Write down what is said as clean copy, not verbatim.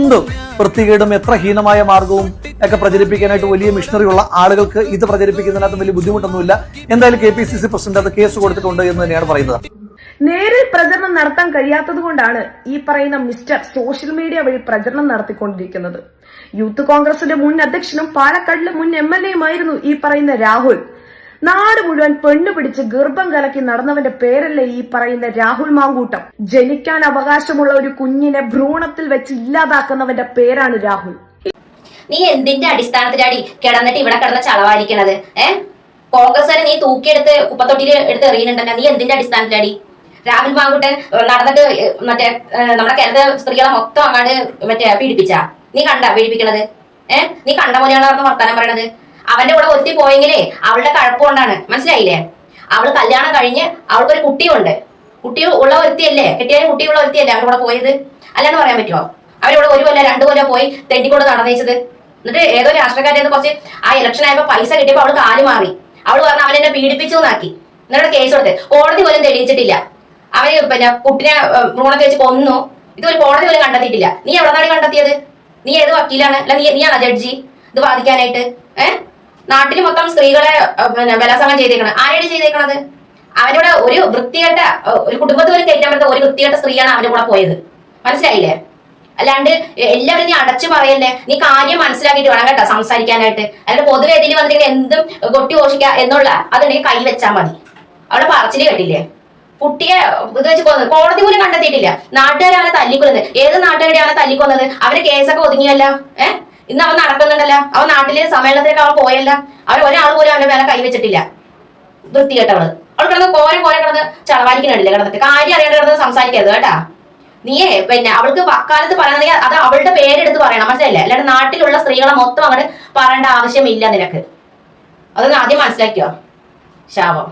എന്ത് വൃത്തികേടും എത്ര ഹീനമായ മാർഗവും ഒക്കെ പ്രചരിപ്പിക്കാനായിട്ട് വലിയ മിഷണറി ഉള്ള ആളുകൾക്ക് ഇത് പ്രചരിപ്പിക്കുന്നതിനകത്ത് വലിയ ബുദ്ധിമുട്ടൊന്നുമില്ല. എന്തായാലും KPCC പ്രസിഡന്റ് അത് കേസ് കൊടുത്തിട്ടുണ്ട് എന്ന് തന്നെയാണ് പറയുന്നത്. നേരിൽ പ്രചരണം നടത്താൻ കഴിയാത്തത് കൊണ്ടാണ് ഈ പറയുന്ന മിസ്റ്റർ സോഷ്യൽ മീഡിയ വഴി പ്രചരണം നടത്തിക്കൊണ്ടിരിക്കുന്നത്. യൂത്ത് കോൺഗ്രസിന്റെ മുൻ അധ്യക്ഷനും പാലക്കാടിലെ മുൻ MLA-യുമായിരുന്നു ഈ പറയുന്ന രാഹുൽ. നാട് മുഴുവൻ പെണ്ണു പിടിച്ച് ഗർഭം കലക്കി നടന്നവന്റെ പേരല്ലേ ഈ പറയുന്ന രാഹുൽ മാങ്കൂട്ടം. ജനിക്കാൻ അവകാശമുള്ള ഒരു കുഞ്ഞിനെ ഭ്രൂണത്തിൽ വെച്ച് ഇല്ലാതാക്കുന്നവന്റെ പേരാണ് രാഹുൽ. നീ എന്തിന്റെ അടിസ്ഥാനത്തിലാടി കിടന്നിട്ട് ഇവിടെ കിടന്ന ചളവായിരിക്കണത്? കോൺഗ്രസ് നീ തൂക്കിയെടുത്ത് കുപ്പത്തൊട്ടിയിൽ എടുത്ത് എറിയുന്നുണ്ടല്ലോ. നീ എന്തിന്റെ അടിസ്ഥാനത്തിലാടി? രാഹുൽ മാങ്കൂട്ടൻ നടന്നിട്ട് മറ്റേ നമ്മുടെ കേരള സ്ത്രീകളെ മൊത്തം അങ്ങാണ്ട് പീഡിപ്പിച്ച നീ കണ്ട പീഡിപ്പിക്കണത്? നീ കണ്ട പോലെയാണ് വർത്താനം പറയണത്. അവന്റെ കൂടെ ഒത്തി പോയെങ്കിലേ അവളുടെ കഴപ്പുകൊണ്ടാണ്, മനസ്സിലായില്ലേ? അവള് കല്യാണം കഴിഞ്ഞ് അവൾക്കൊരു കുട്ടിയുണ്ട്. കുട്ടി ഉള്ള ഒരുത്തിയല്ലേ, കെട്ടിയാലും കുട്ടിയുള്ള ഒരുത്തിയല്ലേ അവരുടെ കൂടെ പോയത്? അല്ലാന്ന് പറയാൻ പറ്റുമോ? അവരിവിടെ 1 കൊല്ലം 2 കൊല്ലം പോയി തെണ്ടിക്കൊണ്ട് നടന്നേച്ചത്. എന്നിട്ട് ഏതോ രാഷ്ട്രീയക്കാരുടെ കുറച്ച് ആ ഇലക്ഷൻ ആയപ്പോ പൈസ കിട്ടിയപ്പോ അവള് കാല് മാറി. അവള് പറഞ്ഞ അവനെന്നെ പീഡിപ്പിച്ചു എന്നാക്കി. എന്നിട്ട് കേസ് കൊടുത്ത് കോടതി പോലും തെളിയിച്ചിട്ടില്ല. അവന് കുട്ടിനെ ഭ്രൂണത്തെ വെച്ച് കൊന്നു. ഇതൊരു കോടതി പോലും കണ്ടെത്തിയിട്ടില്ല. നീ എവിടെന്നാണ് കണ്ടെത്തിയത്? നീ ഏത് വക്കീലാണ്? അല്ല നീയാണോ ജഡ്ജി ഇത് വാദിക്കാനായിട്ട്? നാട്ടിൽ മൊത്തം സ്ത്രീകളെ ബലാത്സംഗം ചെയ്തേക്കണം. ആരാണ് ചെയ്തേക്കണത്? അവനോട് ഒരു വൃത്തികെട്ട ഒരു കുടുംബത്തിൽ പോലും കയറ്റാൻ പറ്റുന്ന ഒരു വൃത്തികെട്ട സ്ത്രീയാണ് അവന്റെ കൂടെ പോയത്, മനസ്സിലായില്ലേ? അല്ലാണ്ട് എല്ലാവരും നീ അടച്ചു പറയല്ലേ. നീ കാര്യം മനസ്സിലാക്കിയിട്ട് വേണം കേട്ടോ സംസാരിക്കാനായിട്ട്. അല്ലാണ്ട് പൊതുവേദിയിൽ വന്നിട്ട് എന്തും കൊട്ടി ഘോഷിക്കുക എന്നുള്ള അതുണ്ടെങ്കിൽ കൈ വെച്ചാൽ മതി. അവിടെ പറച്ചില് കേട്ടില്ലേ? കുട്ടിയെ ഇത് വെച്ച് കൊന്നത് കോടതി പോലും കണ്ടെത്തിയിട്ടില്ല. നാട്ടുകാരാണ് തല്ലിക്കൊന്നത്. ഏത് നാട്ടുകാരുടെയാണ് തല്ലിക്കൊന്നത്? അവര് കേസൊക്കെ ഒതുങ്ങിയല്ല. ഇന്ന് അവൻ നടക്കുന്നുണ്ടല്ലോ. അവൻ നാട്ടിലെ സമ്മേളനത്തിലേക്ക് അവൻ പോയല്ല. അവർ ഒരാൾ പോലും അവന്റെ മേലെ കൈവച്ചിട്ടില്ല. വൃത്തികെട്ടവള്. അവൾ കിടന്ന് കോരെ കിടന്ന് ചളവാരിക്കണില്ലേ കിടന്നിട്ട്? കാര്യം അറിയാണ്ട് കിടന്ന് സംസാരിക്കരുത് കേട്ടാ. നീയേ അവൾക്ക് വക്കാലത്ത് പറയണമെങ്കിൽ അത് അവളുടെ പേരെടുത്ത് പറയണം, മനസ്സിലല്ലേ? അല്ലാണ്ട് നാട്ടിലുള്ള സ്ത്രീകളെ മൊത്തം അങ്ങോട്ട് പറയേണ്ട ആവശ്യമില്ല നിനക്ക്. അതൊന്ന് ആദ്യം മനസ്സിലാക്കിയോ. ശാപം.